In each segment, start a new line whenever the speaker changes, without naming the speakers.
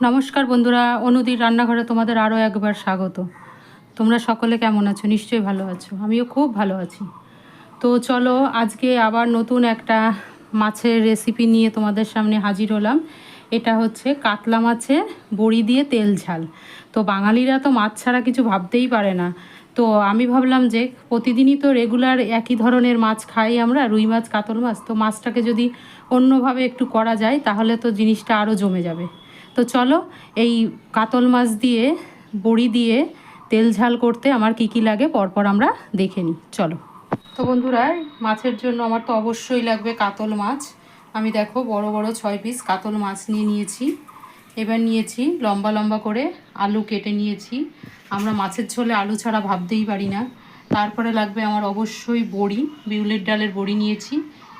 নমস্কার বন্ধুরা, অনুদির রান্নাঘরে তোমাদের আরও একবার স্বাগত। তোমরা সকলে কেমন আছো? নিশ্চয়ই ভালো আছো, আমিও খুব ভালো আছি। তো চলো আজকে আবার নতুন একটা মাছের রেসিপি নিয়ে তোমাদের সামনে হাজির হলাম। এটা হচ্ছে কাতলা মাছের বড়ি দিয়ে তেল ঝাল। তো বাঙালিরা তো মাছ ছাড়া কিছু ভাবতেই পারে না। তো আমি ভাবলাম যে প্রতিদিনই তো রেগুলার একই ধরনের মাছ খাই আমরা, রুই মাছ, কাতল মাছ, তো মাছটাকে যদি অন্যভাবে একটু করা যায় তাহলে তো জিনিসটা আরও জমে যাবে। তো চলো এই কাতল মাছ দিয়ে বড়ি দিয়ে তেল ঝাল করতে আমার কি কি লাগে পরপর আমরা দেখে নিই, চলো। তো বন্ধুরা, মাছের জন্য আমার তো অবশ্যই লাগবে কাতল মাছ। আমি দেখো বড় বড় 6 পিস কাতল মাছ নিয়েছি। এবার নিয়েছি লম্বা লম্বা করে আলু কেটে নিয়েছি। আমরা মাছের ঝোলে আলু ছাড়া ভাবতেই পারি না। তারপরে লাগবে আমার অবশ্যই বড়ি, বিউলির ডালের বড়ি নিয়েছি,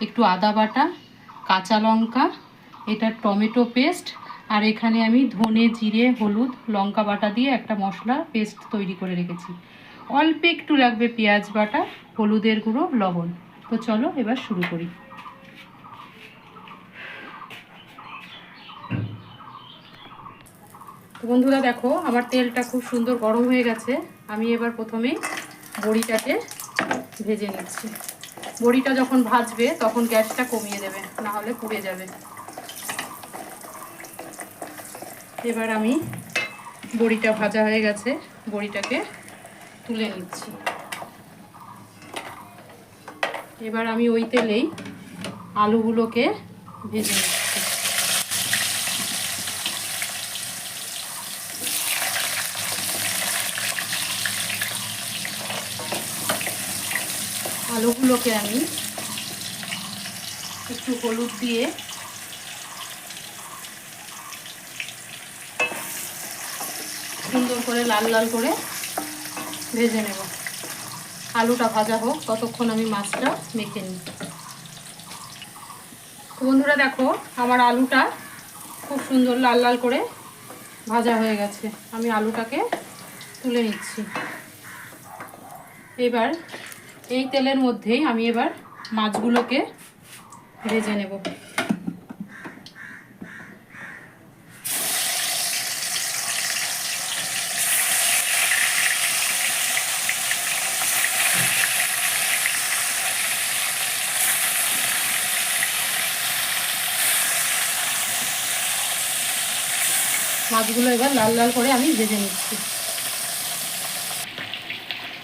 একটু আদা বাটা, কাঁচা লঙ্কা, এটা টমেটো পেস্ট, আর এখানে আমি ধনে, জিরে, হলুদ, লঙ্কা বাটা দিয়ে একটা মশলা পেস্ট তৈরি করে রেখেছি। অল্প একটু লাগবে পেঁয়াজ বাটা, হলুদের গুঁড়ো, লবণ। তো চলো এবার শুরু করি। তো বন্ধুরা দেখো, আমার তেলটা খুব সুন্দর গরম হয়ে গেছে। আমি এবার প্রথমে বড়িটাকে ভেজে নিচ্ছি। বড়িটা যখন ভাজবে তখন গ্যাসটা কমিয়ে দেবে, না হলে পুড়ে যাবে। এবার আমি বড়িটা ভাজা হয়ে গেছে, বড়িটাকে তুলে নিচ্ছি। এবার আমি ওই তেলেই আলুগুলোকে ভেজে নিচ্ছি। আলুগুলোকে আমি একটু হলুদ দিয়ে সুন্দর করে লাল লাল করে ভেজে নেব। আলুটা ভাজা হোক, ততক্ষণ আমি মাছটা মেখে নিই। তো বন্ধুরা দেখো, আমার আলুটা খুব সুন্দর লাল লাল করে ভাজা হয়ে গেছে। আমি আলুটাকে তুলে নিচ্ছি। এবার এই তেলের মধ্যেই আমি এবার মাছগুলোকে ভেজে নেব। মাছগুলো এবার লাল লাল করে আমি ভেজে নিচ্ছি।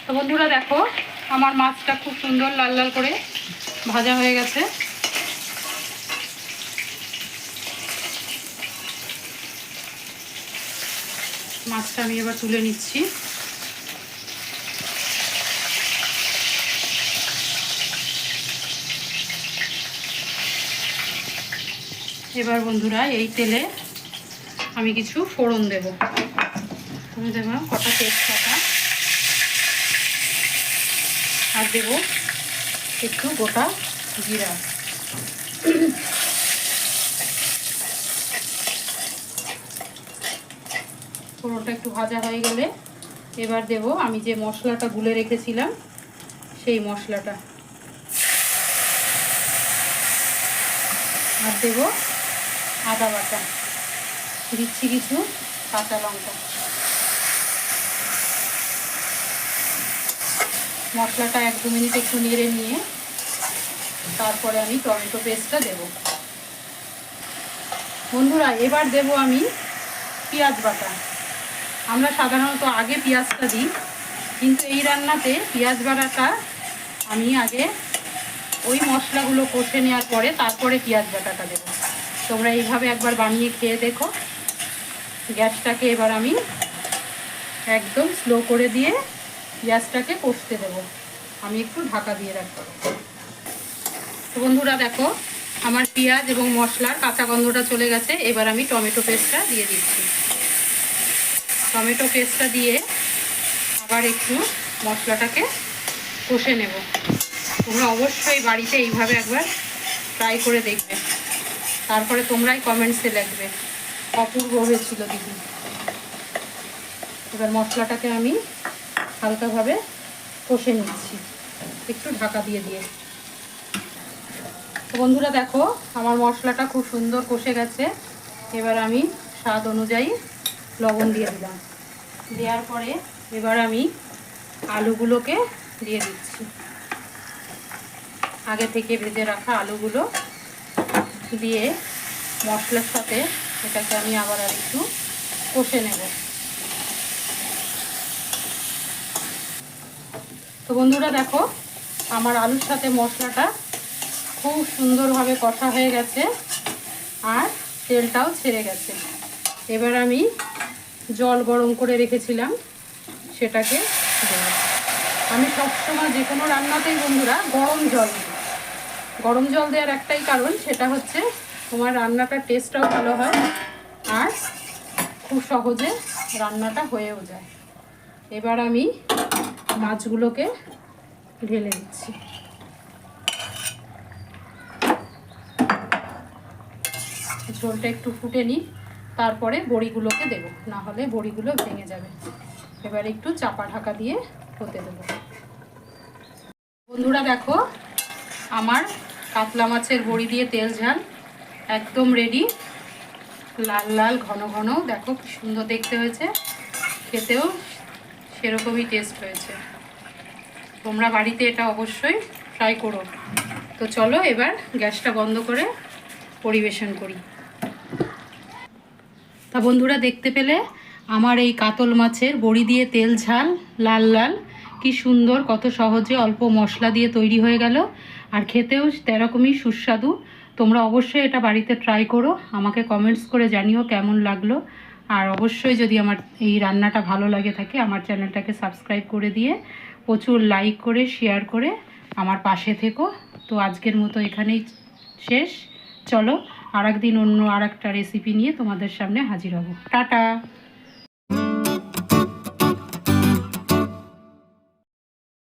তো বন্ধুরা দেখো, আমার মাছটা খুব সুন্দর লাল লাল করে ভাজা হয়ে গেছে। মাছটা আমি এবার তুলে নিচ্ছি। এবার বন্ধুরা এই তেলে আমি কিছু ফোড়ন দেব। আমি দেবো কটা তেজপাতা, আর দেব একটু গোটা জিরা। ফোড়নটা একটু ভাজা হয়ে গেলে এবার দেব আমি যে মশলাটা গুলে রেখেছিলাম সেই মশলাটা, আর দেব আদা বাটা, দিচ্ছি কিছু কাঁচা লঙ্কা। মশলাটা 1-2 মিনিট একটু নেড়ে নিয়ে তারপরে আমি টমেটো পেস্টটা দেব। বন্ধুরা এবার দেব আমি পেঁয়াজ বাটা। আমরা সাধারণত আগে পেঁয়াজটা দিই, কিন্তু এই রান্নাতে পেঁয়াজ বাটাটা আমি আগে ওই মশলাগুলো কষে নেওয়ার পরে তারপরে পেঁয়াজ বাটাটা দেবো। তোমরা এইভাবে একবার বানিয়ে খেয়ে দেখো। গ্যাসটাকে এবার আমি একদম স্লো করে দিয়ে পেঁয়াজটাকে কষতে দেবো। আমি একটু ঢাকা দিয়ে রাখবো। তো বন্ধুরা দেখো, আমার পেঁয়াজ এবং মশলার কাঁচা গন্ধটা চলে গেছে। এবার আমি টমেটো পেস্টটা দিয়ে দিচ্ছি। টমেটো পেস্টটা দিয়ে আবার একটু মশলাটাকে কষে নেব। তোমরা অবশ্যই বাড়িতে এইভাবে একবার ট্রাই করে দেখবে, তারপরে তোমরাই কমেন্টসে লিখবে অপূর্ব হয়েছিল দিদি। এবার মশলাটাকে আমি হালকাভাবে কষে নিচ্ছি একটু ঢাকা দিয়ে দিয়ে। তো বন্ধুরা দেখো, আমার মশলাটা খুব সুন্দর কষে গেছে। এবার আমি স্বাদ অনুযায়ী লবণ দিয়ে দিলাম। দেওয়ার পরে এবার আমি আলুগুলোকে দিয়ে দিচ্ছি। আগে থেকে ভেজে রাখা আলুগুলো দিয়ে মশলার সাথে এটাকে আমি আবার আর একটু কষে নেব। তো বন্ধুরা দেখো, আমার আলুর সাথে মশলাটা খুব সুন্দরভাবে কষা হয়ে গেছে আর তেলটাও ছেড়ে গেছে। এবার আমি জল গরম করে রেখেছিলাম সেটাকে দেব। আমি সবসময় যে কোনো রান্নাতেই বন্ধুরা গরম জল দেওয়ার একটাই কারণ, সেটা হচ্ছে তোমার রান্নাটার টেস্টটাও ভালো হয় আর খুব সহজে রান্নাটা হয়েও যায়। এবার আমি মাছগুলোকে ঢেলে দিচ্ছি। ঝোলটা একটু ফুটে নিই, তারপরে বড়িগুলোকে দেব, না হলে বড়িগুলো ভেঙে যাবে। এবার একটু চাপা ঢাকা দিয়ে হতে দেবো। বন্ধুরা দেখো, আমার কাতলা মাছের বড়ি দিয়ে তেল ঝাল একদম রেডি। লাল লাল ঘন ঘন, দেখো কি সুন্দর দেখতে হয়েছে, খেতেও সেরকমই টেস্ট হয়েছে। তোমরা বাড়িতে এটা অবশ্যই ট্রাই করো। তো চলো এবার গ্যাসটা বন্ধ করে পরিবেশন করি। তা বন্ধুরা দেখতে পেলে আমার এই কাতল মাছের বড়ি দিয়ে তেল ঝাল লাল লাল কি সুন্দর, কত সহজে অল্প মশলা দিয়ে তৈরি হয়ে গেল আর খেতেও সেরকমই সুস্বাদু। তোমরা অবশ্যই এটা বাড়িতে ট্রাই করো, আমাকে কমেন্টস করে জানিও কেমন লাগলো। আর অবশ্যই যদি আমার এই রান্নাটা ভালো লাগে থাকে আমার চ্যানেলটাকে সাবস্ক্রাইব করে দিয়ে প্রচুর লাইক করে শেয়ার করে আমার পাশে থেকো। তো আজকের মতো এখানেই শেষ। চলো আর একদিন অন্য আর একটা রেসিপি নিয়ে তোমাদের সামনে হাজির হব। টাটা।